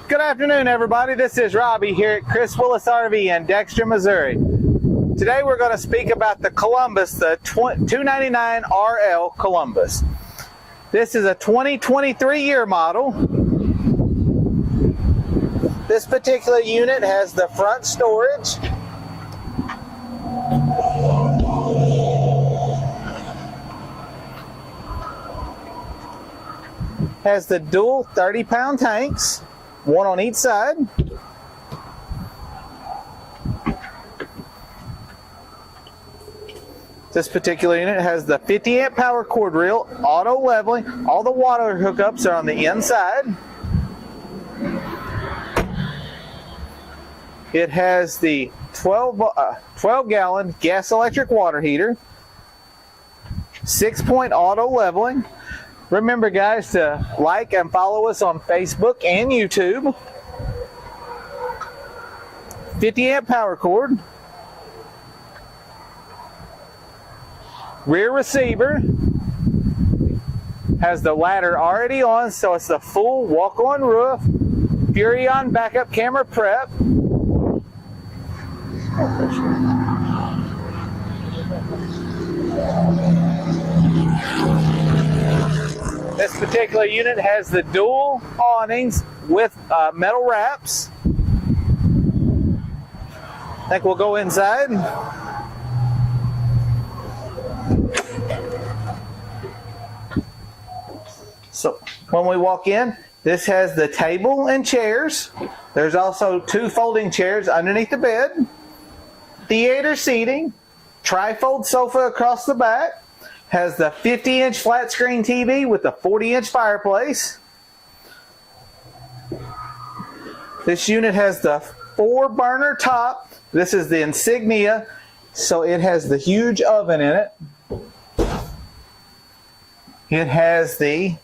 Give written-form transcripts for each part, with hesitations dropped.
Good afternoon, everybody. This is Robbie here at Kris Willis RV in Dexter, Missouri. Today we're going to speak about the Columbus, the 299 RL Columbus. This is a 2023 year model. This particular unit has the front storage. Has the dual 30-pound tanks, one on each side. This particular unit has the 50-amp power cord reel, auto leveling. All the water hookups are on the inside. It has the 12-gallon gas electric water heater, 6-point auto leveling. Remember, guys, to like and follow us on Facebook and YouTube. 50-amp power cord. Rear receiver. Has the ladder already on, so it's the full walk-on roof. Furrion backup camera prep. This particular unit has the dual awnings with metal wraps. I think we'll go inside. So when we walk in, this has the table and chairs. There's also 2 folding chairs underneath the bed. Theater seating. Trifold sofa across the back. Has the 50-inch flat screen TV with the 40-inch fireplace. This unit has the 4-burner top. This is the Insignia, so it has the huge oven in it. It has the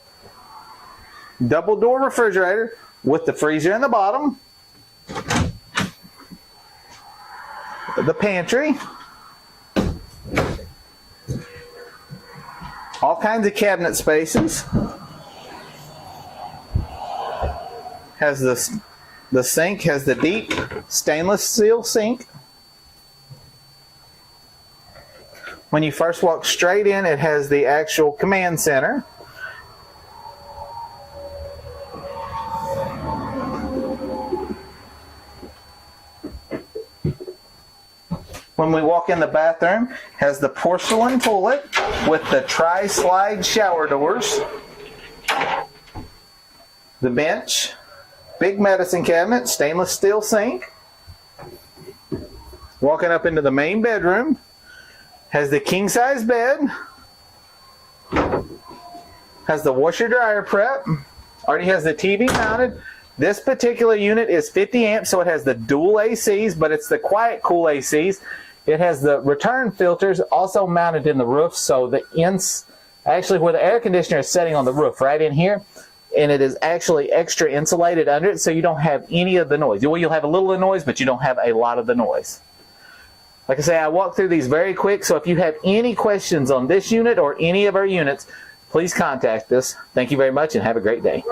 double-door refrigerator with the freezer in the bottom. The pantry. All kinds of cabinet spaces. Has the sink, has the deep stainless steel sink. When you first walk straight in, it has the actual command center. When we walk in the bathroom, has the porcelain toilet with the tri-slide shower doors. The bench, big medicine cabinet, stainless steel sink. Walking up into the main bedroom, has the king-size bed. Has the washer dryer prep. Already has the TV mounted. This particular unit is 50 amps, so it has the dual ACs, but it's the quiet cool ACs. It has the return filters also mounted in the roof, so the actually where the air conditioner is setting on the roof, right in here, and it is actually extra insulated under it, so you don't have any of the noise. Well, you'll have a little of the noise, but you don't have a lot of the noise. Like I say, I walked through these very quick, so if you have any questions on this unit or any of our units, please contact us. Thank you very much and have a great day.